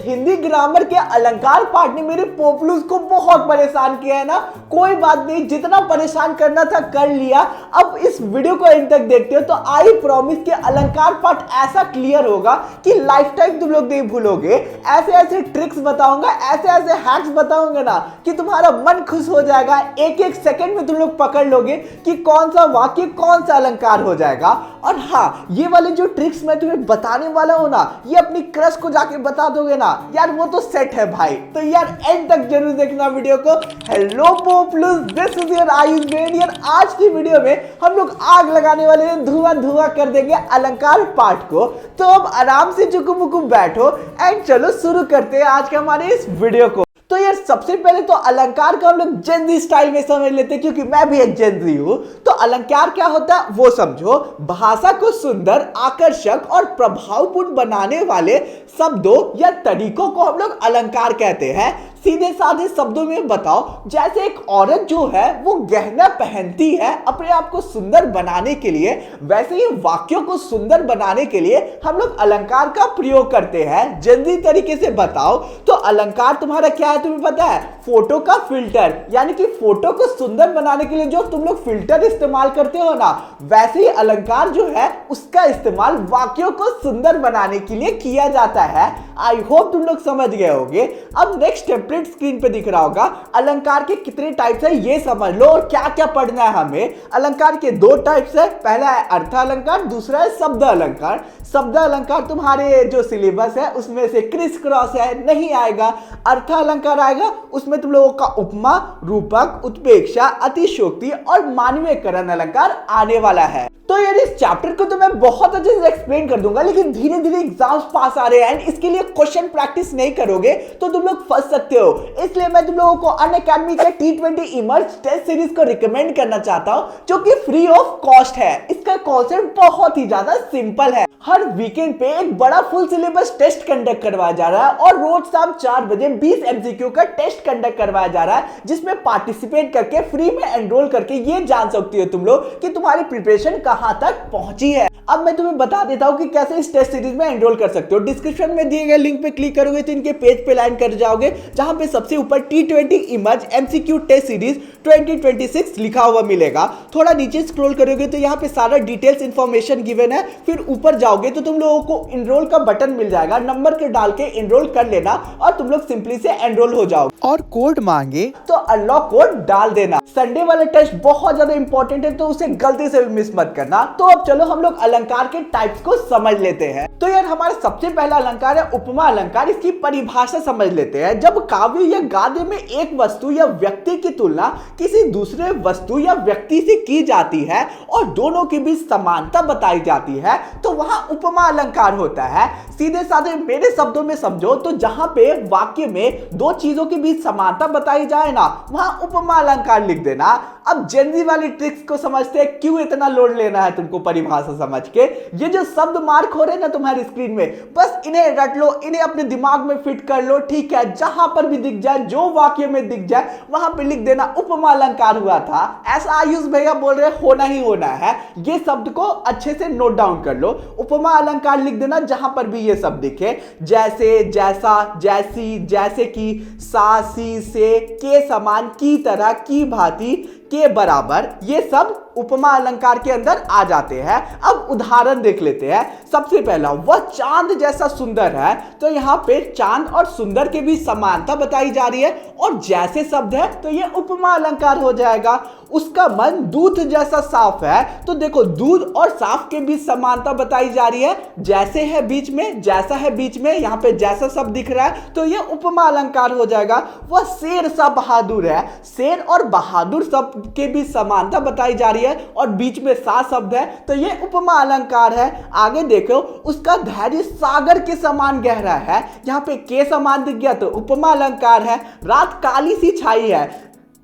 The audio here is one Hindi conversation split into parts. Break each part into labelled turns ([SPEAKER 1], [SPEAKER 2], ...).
[SPEAKER 1] हिंदी ग्रामर के अलंकार पाठ ने मेरे पोपलूस को बहुत परेशान किया है ना। कोई बात नहीं, जितना परेशान करना था कर लिया। अब इस वीडियो को एंड तक देखते हो तो आई प्रॉमिस के अलंकार पाठ ऐसा क्लियर होगा कि लाइफ टाइम तुम लोग नहीं भूलोगे। ऐसे ऐसे ट्रिक्स बताऊंगा, ऐसे ऐसे हैक्स बताऊंगा ना कि तुम्हारा मन खुश हो जाएगा। एक एक सेकंड में तुम लोग पकड़ लोगे कि कौन सा वाक्य कौन सा अलंकार हो जाएगा। और हाँ, ये वाले जो ट्रिक्स मैं तुम्हें बताने वाला हूं ना, ये अपनी क्रश को जाके बता दोगे ना यार, वो तो सेट है भाई। तो यार एंड तक जरूर देखना वीडियो को। Hello peoples, this is your Ayush Ben. यार आज की वीडियो में हम लोग आग लगाने वाले हैं, धुआं धुआं कर देंगे अलंकार पाठ को। तो अब आराम से चुकू बैठो एंड चलो शुरू करते हैं आज के हमारे इस वीडियो को। तो यार सबसे पहले तो अलंकार का हम लोग जेनजी स्टाइल में समझ लेते हैं, क्योंकि मैं भी एक जेनजी हूं। तो अलंकार क्या होता है वो समझो। भाषा को सुंदर, आकर्षक और प्रभावपूर्ण बनाने वाले शब्दों या तरीकों को हम लोग अलंकार कहते हैं। सीधे साधे शब्दों में बताओ, जैसे एक औरत जो है वो गहना पहनती है अपने आप को सुंदर बनाने के लिए, वैसे ही वाक्यों को सुंदर बनाने के लिए हम लोग अलंकार का प्रयोग करते हैं। जल्दी तरीके से बताओ तो अलंकार तुम्हारा क्या है तुम्हें पता है? फोटो का फिल्टर, यानी कि फोटो को सुंदर बनाने के लिए जो तुम लोग फिल्टर इस्तेमाल करते हो ना, वैसे ही अलंकार जो है उसका इस्तेमाल वाक्यों को सुंदर बनाने के लिए किया जाता है। आई होप तुम लोग समझ गए होंगे। अब नेक्स्ट टेम्पलेट स्क्रीन पे दिख रहा होगा। अलंकार के कितने टाइप्स है ये समझ लो और क्या क्या पढ़ना है हमें। अलंकार के दो टाइप्स है, पहला है अर्थ अलंकार, दूसरा है शब्द अलंकार। शब्द अलंकार तुम्हारे जो सिलेबस है उसमें से क्रिस क्रॉस है, नहीं आएगा। अर्थ अलंकार आएगा, उसमें तुम लोगों का उपमा, रूपक, उत्प्रेक्षा, अतिशयोक्ति और मानवीयकरण अलंकार आने वाला है। तो यार इस चैप्टर को तो मैं बहुत अच्छे से एक्सप्लेन कर दूंगा, लेकिन धीरे धीरे एग्जाम्स पास आ रहे हैं एंड इसके लिए क्वेश्चन प्रैक्टिस नहीं करोगे तो तुम लोग फंस सकते हो। इसलिए मैं तुम लोगों को अनअकैडमी के T20 इमर्ज टेस्ट सीरीज को रिकमेंड करना चाहता हूं, जो कि फ्री ऑफ कॉस्ट है। इसका कॉन्सेप्ट बहुत ही ज्यादा सिंपल है। हर वीकेंड पे एक बड़ा फुल सिलेबस टेस्ट कंडक्ट करवाया जा रहा है और रोज शाम 4 बजे 20 MCQ का टेस्ट कंडक्ट करवाया जा रहा है, जिसमें पार्टिसिपेट करके फ्री में एनरोल करके ये जान सकती हो तुम लोग कि तुम्हारी प्रिपरेशन कहां तक पहुंची है। अब मैं तुम्हें बता देता हूं कि कैसे इस टेस्ट सीरीज में एनरोल कर सकते हो। डिस्क्रिप्शन में दिए गए लिंक पे क्लिक करोगे तो इनके पेज पे लैंड कर जाओगे, जहां पे सबसे ऊपर T20 emerge MCQ test series 2026 लिखा हुआ मिलेगा। थोड़ा नीचे स्क्रॉल करोगे तो यहाँ पे सारा डिटेल्स इंफॉर्मेशन गिवन है। फिर ऊपर जाओगे तो तुम लोगों को एनरोल का बटन मिल जाएगा, नंबर के डाल के एनरोल कर लेना और तुम लोग सिंपली से एनरोल हो जाओगे। और कोड मांगे तो अनलॉक कोड डाल देना। संडे वाला टेस्ट बहुत ज्यादा इंपॉर्टेंट है, तो उसे गलती से भी मिस मत करना। तो अब चलो हम लोग अलंकार के टाइप्स को समझ लेते हैं। तो यार हमारा सबसे पहला अलंकार है उपमा अलंकार। इसकी परिभाषा समझ लेते हैं। जब काव्य या गाद्य में एक वस्तु या व्यक्ति की तुलना किसी दूसरे वस्तु या व्यक्ति से की जाती है और दोनों के बीच समानता बताई जाती है तो वहां उपमा अलंकार होता है। सीधे साधे मेरे शब्दों में समझो तो जहां पे वाक्य में दो चीजों के बीच समानता बताई जाए ना, वहां उपमा अलंकार लिख देना। अब जेनजी वाली ट्रिक्स को समझते हैं, क्यों इतना लोड लेना है तुमको परिभाषा समझ के। ये जो शब्द मार्क हो रहे हैं ना तुम्हारी स्क्रीन में, बस इन्हें रट लो, इन्हें अपने दिमाग में फिट कर लो, ठीक है। जहां पर भी दिख जाए, जो वाक्य में दिख जाए, वहां पे लिख देना उपमा अलंकार हुआ था। ऐसा आयुष भैया बोल रहे होना ही होना है। ये शब्द को अच्छे से नोट डाउन कर लो। उपमा अलंकार लिख देना जहां पर भी ये शब्द दिखे, जैसे, जैसा, जैसी, जैसे कि, सा, सी, से, के समान, की तरह, की भांति, के बराबर, ये सब उपमा अलंकार के अंदर आ जाते हैं। अब उदाहरण देख लेते हैं। सबसे पहला, वह चांद जैसा सुंदर है, तो यहाँ पे चांद और सुंदर के बीच समानता बताई जा रही है और जैसे शब्द है तो ये उपमा अलंकार हो जाएगा। उसका मन दूध जैसा साफ है, तो देखो दूध और साफ के बीच समानता बताई जा रही है। जैसे है बीच में, जैसा है बीच में, यहाँ पे जैसा शब्द दिख रहा है तो ये उपमा अलंकार हो जाएगा। वह शेर सा बहादुर है, शेर और बहादुर शब्द के बीच समानता बताई जा रही है और बीच में सा शब्द है तो ये उपमा अलंकार है। आगे देखो, उसका धैर्य सागर के समान गहरा है, यहाँ पे के समान दिख गया तो उपमा अलंकार है। रात काली सी छाई है,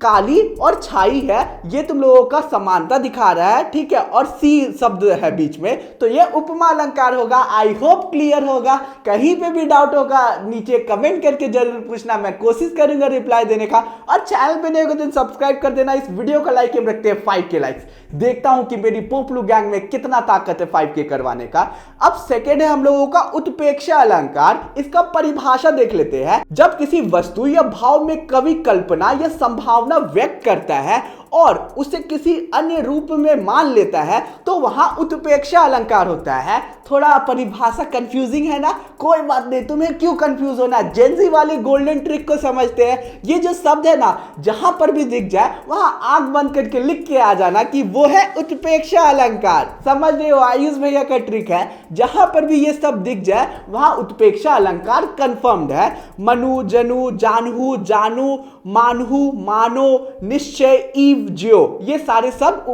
[SPEAKER 1] काली और छाई है, ये तुम लोगों का समानता दिखा रहा है, ठीक है, और सी शब्द है बीच में, तो ये उपमा अलंकार होगा। आई होप क्लियर होगा। कहीं पे भी डाउट होगा नीचे कमेंट करके जरूर पूछना, मैं कोशिश करूंगा रिप्लाई देने का। और चैनल पे नए हो तो सब्सक्राइब कर देना। इस वीडियो का लाइक हम रखते हैं 5K लाइक्स। देखता हूं कि मेरी पोपलू गैंग में कितना ताकत है 5K करवाने का। अब सेकेंड है हम लोगों का उत्प्रेक्षा अलंकार। इसका परिभाषा देख लेते हैं। जब किसी वस्तु या भाव में कवि कल्पना या संभावना व्यक्त करता है और उसे किसी अन्य रूप में मान लेता है तो वहां उत्प्रेक्षा अलंकार होता है। थोड़ा परिभाषा कंफ्यूजिंग है ना, कोई बात नहीं, तुम्हें क्यों कंफ्यूज होना, जेंजी वाली गोल्डन ट्रिक को समझते हैं। ये जो शब्द है ना, जहां पर भी दिख जाए वहां आंख बंद करके लिख के आ जाना कि वो है उत्प्रेक्षा अलंकार। समझ रहे हो, आयुष भैया का ट्रिक है। जहां पर भी ये शब्द दिख जाए वहां उत्प्रेक्षा अलंकार कंफर्म्ड है। मनु, जनु, जानहु, जानू, मानहु, मानो, निश्चय, ईव, ज्यो, ये सारे सब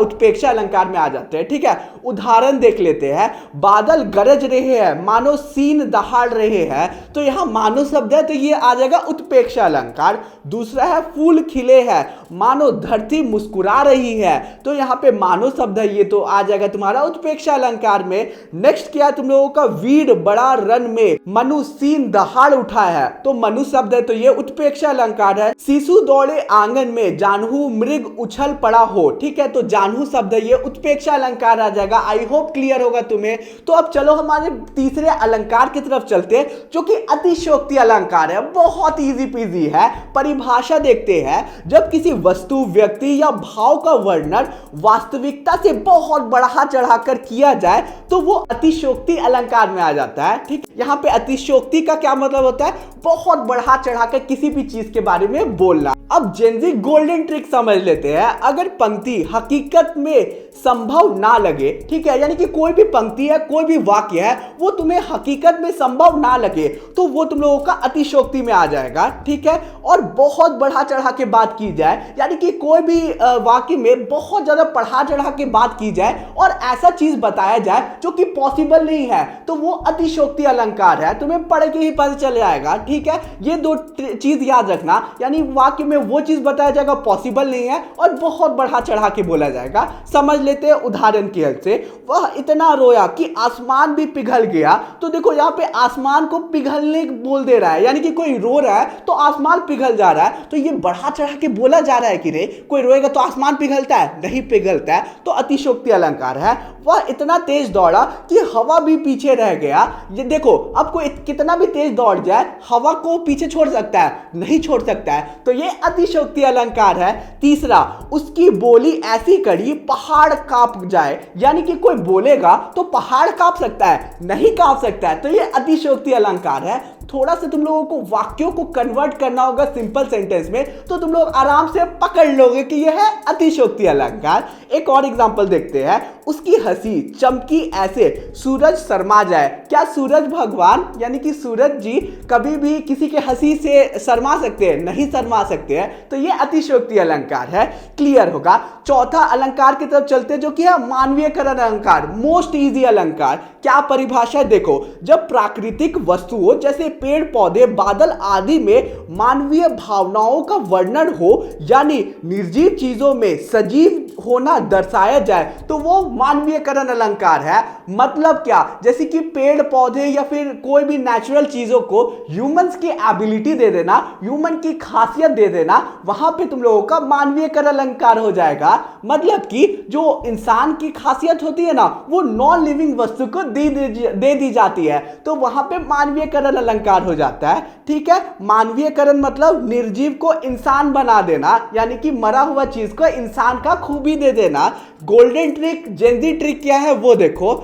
[SPEAKER 1] उत्प्रेक्षा अलंकार में आ जाते हैं, ठीक है। उदाहरण देख लेते हैं। बादल गरज रहे हैं, मानो सीन दहाड़ रहे हैं, तो यहां मानो शब्द है तो ये आ जाएगा उत्प्रेक्षा अलंकार। दूसरा है फूल खिले हैं, मानो धरती मुस्कुरा रही है, तो यहां पे मानो शब्द है, ये तो आ जाएगा तुम्हारा उत्प्रेक्षा अलंकार में। नेक्स्ट क्या है तुम लोगों का, वीर बड़ा रन में, मनु सीन दहाड़ उठा है, तो मनु शब्द है तो ये उत्प्रेक्षा अलंकार है। शिशु दौड़े आंगन में, जानहु मृग उछल पड़ा हो, ठीक है, तो जानहु शब्द है, ये उत्प्रेक्षा अलंकार आ जाएगा। आई होप क्लियर होगा तुम्हें। तो अब चलो हमारे तीसरे अलंकार की तरफ चलते हैं, जो कि अतिशयोक्ति अलंकार है। बहुत इजी पीजी है। परिभाषा देखते हैं। जब किसी वस्तु, व्यक्ति या भाव का वर्णन वास्तविकता से बहुत बढ़ा चढ़ाकर किया जाए तो वो अतिशयोक्ति अलंकार में आ जाता है, ठीक। यहाँ पे अतिशयोक्ति का क्या मतलब होता है, बहुत बढ़ा चढ़ाकर किसी भी चीज के बारे में बोलना। अब जेंजी गोल्डन ट्रिक समझ लेते हैं। अगर पंक्ति हकीकत में संभव ना लगे, ठीक है, यानी कि कोई भी पंक्ति है, कोई भी वाक्य है, वो तुम्हें हकीकत में संभव ना लगे तो वो तुम लोगों का अतिशयोक्ति में आ जाएगा, ठीक है। और बहुत बढ़ा चढ़ा के बात की जाए, यानी कि कोई भी वाक्य में बहुत ज्यादा बढ़ा चढ़ा के बात की जाए और ऐसा चीज बताया जाए जो कि पॉसिबल नहीं है, तो वो अतिशयोक्ति अलंकार है। तुम्हें पढ़ के ही पता चल जाएगा, ठीक है। ये दो चीज याद रखना, यानी वाक्य में वो चीज बताया जाएगा पॉसिबल नहीं है और बहुत बढ़ा चढ़ा के बोला जाएगा। समझ लेते हैं उदाहरण की हेल्प से। वह इतना रोया कि आसमान भी पिघल गया, तो देखो यहाँ पे आसमान को पिघलने बोल दे रहा है, यानी कि कोई रो रहा है तो आसमान पिघल जा रहा है, तो ये बढ़ा चढ़ा के बोला जा रहा है कि रे कोई रोएगा तो आसमान पिघलता है, नहीं पिघलता है, तो अतिशयोक्ति अलंकार है। वह इतना तेज दौड़ा कि हवा भी पीछे रह गया। ये देखो, अब कोई कितना भी तेज दौड़ जाए हवा को पीछे छोड़ सकता है, नहीं छोड़ सकता है, तो ये अतिशयोक्ति अलंकार है। तीसरा, उसकी बोली ऐसी कड़ी पहाड़ कांप जाए, यानी कि कोई बोलेगा तो पहाड़ कांप सकता है, नहीं कांप सकता है, तो ये अतिशयोक्ति अलंकार है। थोड़ा सा तुम लोगों को वाक्यों को कन्वर्ट करना होगा सिंपल सेंटेंस में, तो तुम लोग आराम से पकड़ लोगे कि यह है अतिशयोक्ति अलंकार। एक और एग्जांपल देखते हैं। उसकी हंसी चमकी ऐसे सूरज शर्मा जाए। क्या सूरज भगवान यानी कि सूरज जी कभी भी किसी के हंसी से शर्मा सकते हैं? नहीं शर्मा सकते हैं, तो ये अतिशयोक्ति अलंकार है। क्लियर होगा। चौथा अलंकार की तरफ चलते हैं, जो कि है मानवीयकरण अलंकार, मोस्ट इजी अलंकार। क्या परिभाषा देखो, जब प्राकृतिक वस्तुओं जैसे पेड़ पौधे, बादल आदि में मानवीय भावनाओं का वर्णन हो, यानी निर्जीव चीजों में सजीव होना दर्शाया जाए, तो वो मानवीयकरण अलंकार है। मतलब क्या, जैसे कि पेड़ पौधे या फिर कोई भी नेचुरल चीजों को ह्यूमंस की एबिलिटी दे देना, ह्यूमन की खासियत दे देना, वहां पे तुम लोगों का मानवीयकरण अलंकार हो जाएगा। मतलब कि जो इंसान की खासियत होती है ना, वो नॉन लिविंग वस्तु को दे दी जाती है, तो वहां पे मानवीयकरण अलंकार हो जाता है। ठीक है, मानवीयकरण मतलब निर्जीव को इंसान बना देना, यानी कि मरा हुआ चीज को इंसान का खूबी दे देना। गोल्डन ट्रिक, जेंजी ट्रिक क्या है वो देखो।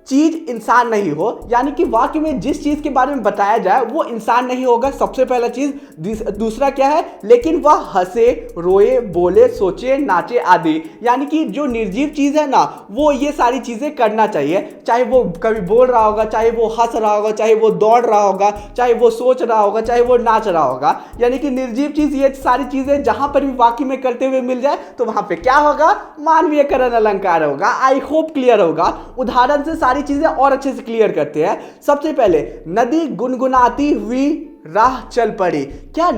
[SPEAKER 1] चीज इंसान नहीं हो, यानी कि वाक्य में जिस चीज के बारे में बताया जाए वो इंसान नहीं होगा, सबसे पहला चीज। दूसरा क्या है, लेकिन वह हंसे, रोए, बोले, सोचे, नाचे आदि, यानी कि जो निर्जीव चीज है ना, वो ये सारी चीजें करना चाहिए, चाहे वो कभी बोल रहा होगा, चाहे वो हंस रहा होगा, चाहे वो दौड़ रहा होगा, चाहे वो सोच रहा होगा, चाहे वो नाच रहा होगा। यानी कि निर्जीव चीज ये सारी चीजें जहां पर भी वाक्य में करते हुए मिल जाए तो वहां पे क्या होगा, मानवीयकरण अलंकार होगा। आई होप क्लियर होगा। उदाहरण से सारी चीजें और अच्छे से क्लियर करते हैं। सबसे पहले, नदी गुनगुनाती हुई राह चल पड़ी। क्या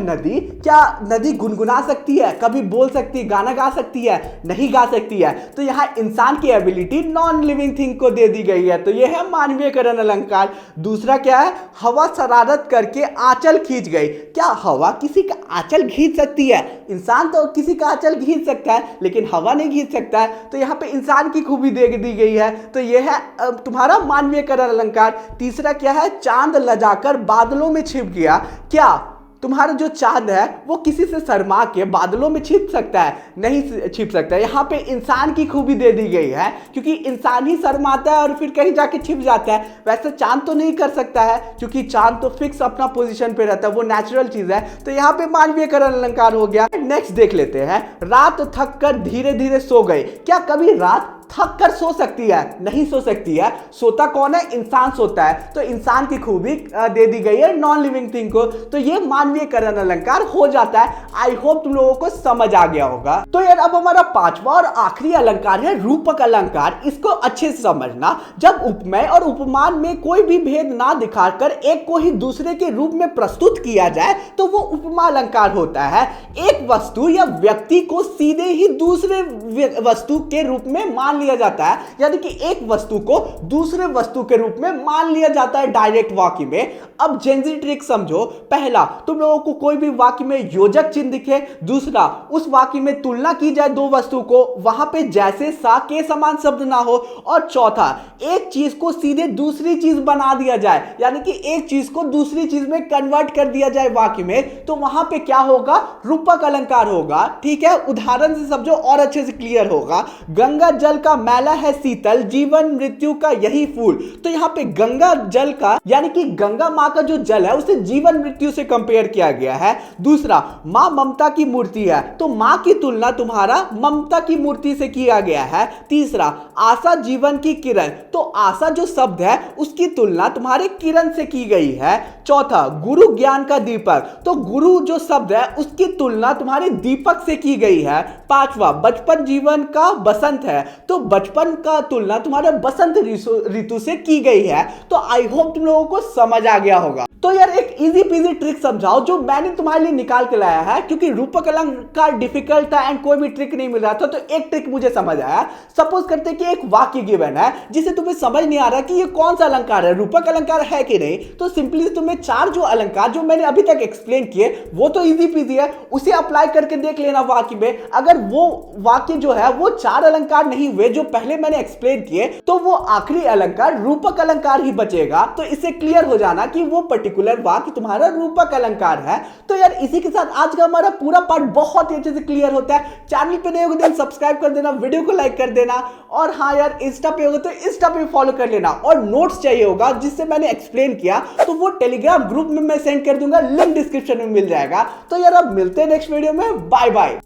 [SPEAKER 1] नदी गुनगुना सकती है, कभी बोल सकती है, गाना गा सकती है? नहीं गा सकती है। तो यहाँ इंसान की एबिलिटी नॉन लिविंग थिंग को दे दी गई है। तो यह है मानवीयकरण अलंकार। दूसरा क्या है, हवा शरारत करके आंचल खींच गई। क्या हवा किसी का आंचल खींच सकती है? इंसान तो किसी का आंचल खींच सकता है, लेकिन हवा नहीं खींच सकता है। तो यहाँ पे इंसान की खूबी दे दी गई है। तो यह है तुम्हारा मानवीयकरण अलंकार। तीसरा क्या है, चांद लजाकर बादलों में छिप गया। क्या तुम्हारा जो चांद है वो किसी से शर्मा के बादलों में छिप सकता है? नहीं छिप सकता। यहाँ पे इंसान की खूबी दे दी गई है, क्योंकि इंसान ही शर्माता है और फिर कहीं जाके छिप जाता है। वैसे चांद तो नहीं कर सकता है, क्योंकि चांद तो फिक्स अपना पोजीशन पे रहता है, वो नेचुरल चीज है। तो यहाँ पे मानवीयकरण अलंकार हो गया। नेक्स्ट देख लेते हैं, रात थक कर धीरे धीरे सो गए। क्या कभी रात थक कर सो सकती है? नहीं सो सकती है। सोता कौन है? इंसान सोता है। तो इंसान की खूबी दे दी गई है नॉन लिविंग थिंग को। तो ये मानवीयकरण अलंकार हो जाता है। आई होप तुम लोगों को समझ आ गया होगा। तो यार अब हमारा पांचवा और आखिरी अलंकार है रूपक अलंकार। इसको अच्छे से समझना। जब उपमेय और उपमान में कोई भी भेद ना दिखाकर एक को ही दूसरे के रूप में प्रस्तुत किया जाए तो वो उपमा अलंकार होता है। एक वस्तु या व्यक्ति को सीधे ही दूसरे वस्तु के रूप में मान लिया जाता है, यानी कि एक वस्तु को दूसरे वस्तु के रूप में मान लिया जाता है डायरेक्ट वाक्य में। अब जेंजी ट्रिक समझो। पहला, तुम लोगों को कोई भी वाक्य में योजक चिन्ह दिखे। दूसरा, उस वाक्य में तुलना की जाए दो वस्तु को, वहां पे जैसे सा के समान शब्द ना हो। और चौथा, एक चीज को सीधे दूसरी चीज बना दिया जाए, यानी कि एक चीज को दूसरी चीज में कन्वर्ट कर दिया जाए वाक्य में, तो वहां पे क्या होगा? रूपक अलंकार होगा। ठीक है, उदाहरण से समझो और अच्छे से क्लियर होगा। गंगा जल का मैला है शीतल, जीवन मृत्यु का यही फूल। तो यहाँ पे गंगा जल का, यानी कि गंगा माँ का जो जल है उसे जीवन मृत्यु से कंपेयर किया गया है। दूसरा, माँ ममता की मूर्ति है, तो माँ की तुलना तुम्हारा ममता की मूर्ति से किया गया है। तीसरा, आशा जीवन की किरण, तो आशा जो शब्द है उसकी तुलना तुम्हारे किरण से की गई है। चौथा, गुरु ज्ञान का दीपक, तो गुरु जो शब्द है उसकी तुलना तुम्हारे दीपक से की गई है। पांचवा, बचपन जीवन का बसंत है, तो बचपन का तुलना तुम्हारे बसंत ऋतु से की गई है। तो आई होप तुम लोगों को समझ आ गया होगा। तो यार एक इजी पीजी ट्रिक समझाओ जो मैंने तुम्हारे लिए निकाल के लाया है, क्योंकि रूपक अलंकार डिफिकल्ट था एंड कोई भी ट्रिक नहीं मिल रहा था। तो एक ट्रिक मुझे समझ आया। सपोज करते हैं कि एक वाक्य गिवन है जिसे तुम्हें समझ नहीं आ रहा कि ये कौन सा अलंकार है, रूपक अलंकार है कि नहीं। तो सिंपली तुम्हें चार जो अलंकार जो मैंने अभी तक एक्सप्लेन किए वो तो इजी पीजी है, उसे अप्लाई करके देख लेना वाक्य में। अगर वो वाक्य जो है वो चार अलंकार नहीं हुए जो पहले मैंने एक्सप्लेन किए, तो वो आखिरी अलंकार रूपक अलंकार ही बचेगा। तो इससे क्लियर हो जाना कि वो पर्टिकुलर वाक्य तुम्हारा रूपक अलंकार है। तो यार इसी के साथ आज का हमारा पूरा पार्ट बहुत ही अच्छे से क्लियर होता है। चैनल पे नए हो तो सब्सक्राइब कर देना, वीडियो को लाइक कर देना, और हाँ यार इंस्टा पे होगा तो इंस्टा पे फॉलो कर लेना। और नोट्स चाहिए होगा जिससे मैंने एक्सप्लेन किया तो वो टेलीग्राम ग्रुप में मैं सेंड कर दूंगा, लिंक डिस्क्रिप्शन में मिल जाएगा। तो यार अब मिलते हैं नेक्स्ट वीडियो में। Bye bye.